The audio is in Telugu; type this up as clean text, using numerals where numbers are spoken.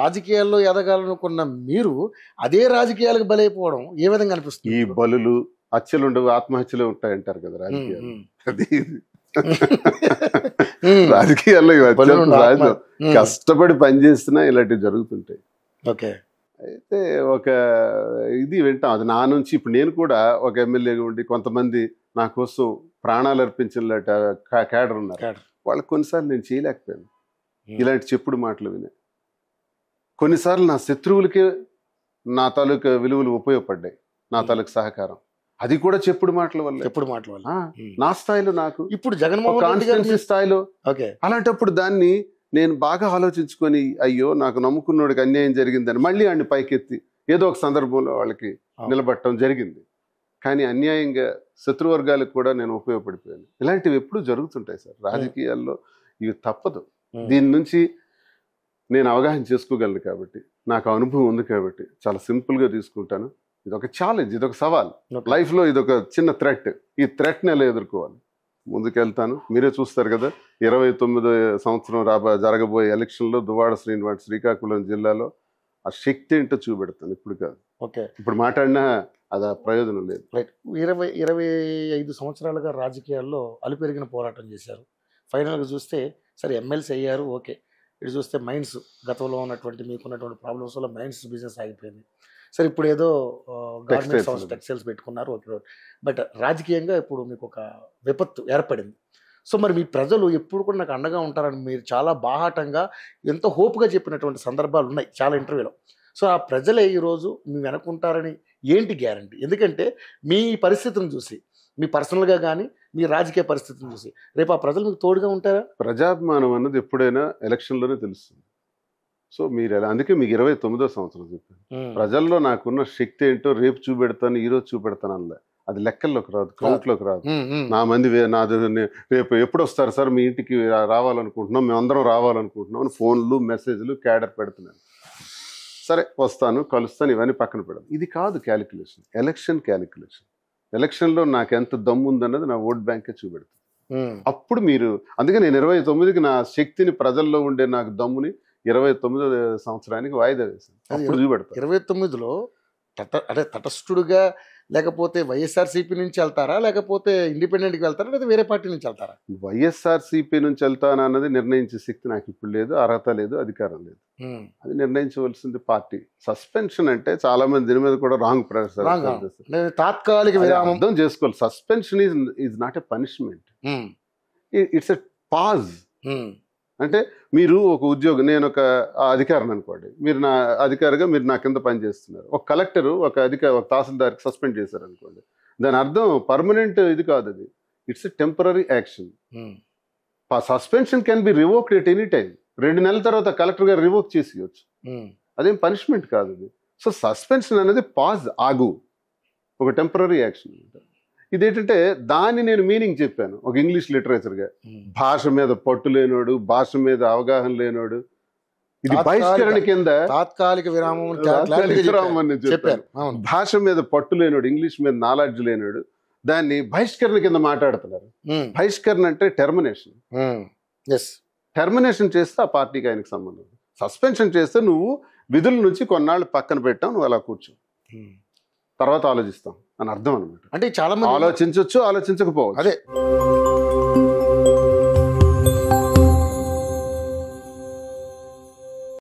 రాజకీయాల్లో ఎదగాలనుకున్న మీరు అదే రాజకీయాలకు బలైపోవడం ఏ విధంగా అనిపిస్తుంది? ఈ బలులు హత్యలు ఉండవు, ఆత్మహత్యలు ఉంటాయంటారు కదా రాజకీయాలు. అది రాజకీయాల్లో కష్టపడి పనిచేస్తున్నా ఇలాంటివి జరుగుతుంటాయి. ఓకే. అయితే ఒక ఇది వింటాం, అది నా నుంచి. ఇప్పుడు నేను కూడా ఒక ఎమ్మెల్యేగా ఉండి కొంతమంది నా కోసం ప్రాణాలు అర్పించిన క్యాడర్ ఉన్నారు. వాళ్ళకి కొన్నిసార్లు నేను చేయలేకపోయాను. ఇలాంటి చెప్పుడు మాటలు వినే కొన్నిసార్లు నా శత్రువులకే నా తాలూకు విలువలు ఉపయోగపడ్డాయి, నా తాలూకు సహకారం. అది కూడా చెప్పుడు మాటల వల్ల. నా స్థాయిలో నాకు ఇప్పుడు జగన్మోహన్ రెడ్డి గారి స్థాయిలో అలాంటప్పుడు దాన్ని నేను బాగా ఆలోచించుకొని, అయ్యో నాకు నమ్ముకున్నోడికి అన్యాయం జరిగిందని మళ్ళీ ఆడిని పైకెత్తి ఏదో ఒక సందర్భంలో వాళ్ళకి నిలబట్టడం జరిగింది. కానీ అన్యాయంగా శత్రువర్గాలకు కూడా నేను ఉపయోగపడిపోయాను. ఇలాంటివి ఎప్పుడు జరుగుతుంటాయి సార్ రాజకీయాల్లో. ఇవి తప్పదు. దీని నుంచి నేను అవగాహన చేసుకోగలను కాబట్టి, నాకు అనుభవం ఉంది కాబట్టి చాలా సింపుల్గా తీసుకుంటాను. ఇది ఒక ఛాలెంజ్, ఇది ఒక సవాల్ లైఫ్లో. ఇది ఒక చిన్న థ్రెట్. ఈ థ్రెట్ని ఎలా ఎదుర్కోవాలి, ముందుకెళ్తాను. మీరే చూస్తారు కదా, 29వ సంవత్సరం జరగబోయే ఎలక్షన్లో దువ్వాడ శ్రీనివాస్ శ్రీకాకుళం జిల్లాలో ఆ శక్తి ఏంటో చూపెడతాను. ఇప్పుడు కాదు, ఇప్పుడు మాట్లాడినా అది ప్రయోజనం లేదు. 25 సంవత్సరాలుగా రాజకీయాల్లో అలుపెరిగిన పోరాటం చేశారు. ఫైనల్గా చూస్తే సరే ఎమ్మెల్సీ అయ్యారు, ఓకే. ఇటు చూస్తే మైన్స్, గతంలో ఉన్నటువంటి మీకున్నటువంటి ప్రాబ్లమ్స్ వల్ల మైన్స్ బిజినెస్ ఆగిపోయింది. సరే ఇప్పుడు ఏదో గవర్నమెంట్ సంస్థ టెక్స్టైల్స్ పెట్టుకున్నారు, ఓకే. బట్ రాజకీయంగా ఇప్పుడు మీకు ఒక విపత్తు ఏర్పడింది. సో మరి మీ ప్రజలు ఎప్పుడు కూడా నాకు అండగా ఉంటారని మీరు చాలా బాహాటంగా ఎంతో హోప్గా చెప్పినటువంటి సందర్భాలు ఉన్నాయి చాలా ఇంటర్వ్యూలో. సో ఆ ప్రజలే ఈరోజు మీ వెనకుంటారని ఏంటి గ్యారంటీ? ఎందుకంటే మీ పరిస్థితిని చూసి, మీ పర్సనల్గా కానీ మీ రాజకీయ పరిస్థితిని చూసి రేపు ఆ ప్రజలు మీకు తోడుగా ఉంటారా? ప్రజాభిమానం అన్నది ఎప్పుడైనా ఎలక్షన్లోనే తెలుస్తుంది. సో మీరు ఎలా, అందుకే మీకు 29వ సంవత్సరం చెప్పాను. ప్రజల్లో నాకున్న శక్తి ఏంటో రేపు చూపెడతాను, ఈరోజు చూపెడతాను అలా. అది లెక్కల్లోకి రాదు, కౌంట్లోకి రాదు. నా మంది నాది రేపు ఎప్పుడు వస్తారు సార్ మీ ఇంటికి రావాలనుకుంటున్నాం, మేమందరం రావాలనుకుంటున్నాం, ఫోన్లు మెసేజ్లు క్యాడర్ పెడుతున్నాను. సరే వస్తాను, కలుస్తాను, ఇవన్నీ పక్కన పెడతాను. ఇది కాదు క్యాలిక్యులేషన్, ఎలక్షన్ క్యాలిక్యులేషన్. ఎలక్షన్లో నాకు ఎంత దమ్ము ఉందన్నది నా ఓట్ బ్యాంకే చూపెడుతుంది. అప్పుడు మీరు, అందుకే నేను 29కి నా శక్తిని, ప్రజల్లో ఉండే నాకు దమ్ముని 29వ సంవత్సరానికి వాయిదా వేశాను. అప్పుడు చూపెడతాను. 29లో అంటే తటస్థుడుగా, లేకపోతే వైఎస్ఆర్సీపీ నుంచి వెళ్తారా, లేకపోతే ఇండిపెండెంట్కి వెళ్తారా, లేదా వేరే పార్టీ నుంచి వెళ్తారా? వైఎస్ఆర్సీపీ నుంచి వెళ్తానా అన్నది నిర్ణయించే శక్తి నాకు ఇప్పుడు లేదు, అర్హత లేదు, అధికారం లేదు. అది నిర్ణయించవలసింది పార్టీ. సస్పెన్షన్ అంటే చాలా మంది దీని మీద కూడా రాంగ్ తాత్కాలిక అర్థం చేసుకోవాలి. Suspension is not a punishment, it's a pause. అంటే మీరు ఒక ఉద్యోగం, నేను ఒక అధికారిని అనుకోండి, మీరు నా అధికారిగా మీరు నా కింద పనిచేస్తున్నారు. ఒక కలెక్టరు ఒక తహసీల్దార్కి సస్పెండ్ చేశారు అనుకోండి, దాని అర్థం పర్మనెంట్ ఇది కాదు, అది it's a temporary action. Suspension can be revoked at any time. 2 నెలల తర్వాత కలెక్టర్ గారు రివోక్ చేసేయచ్చు, అదేం పనిష్మెంట్ కాదు అది. సో సస్పెన్షన్ అనేది పాజ్, ఆగు, ఒక టెంపరీ యాక్షన్. ఇదేంటంటే దాన్ని నేను మీనింగ్ చెప్పాను ఒక ఇంగ్లీష్ లిటరేచర్గా. భాష మీద పట్టు లేనోడు, భాష మీద అవగాహన లేనోడు, ఇది బహిష్కరణ కింద తాత్కాలిక విరామం అని చెప్పాను. భాష మీద పట్టు లేనోడు, ఇంగ్లీష్ మీద నాలెడ్జ్ లేనోడు, దాన్ని బహిష్కరణ కింద మాట్లాడుతున్నారు. బహిష్కరణ అంటే టెర్మినేషన్. టెర్మినేషన్ చేస్తే ఆ పార్టీకి ఆయనకు సంబంధం. సస్పెన్షన్ చేస్తే నువ్వు విధుల నుంచి కొన్నాళ్ళు పక్కన పెట్టావు, నువ్వు అలా కూర్చో, తర్వాత ఆలోచిస్తాం అని అర్థం అనమాట. అంటే చాలా మంది ఆలోచించవచ్చు, ఆలోచించకపోవచ్చు. అదే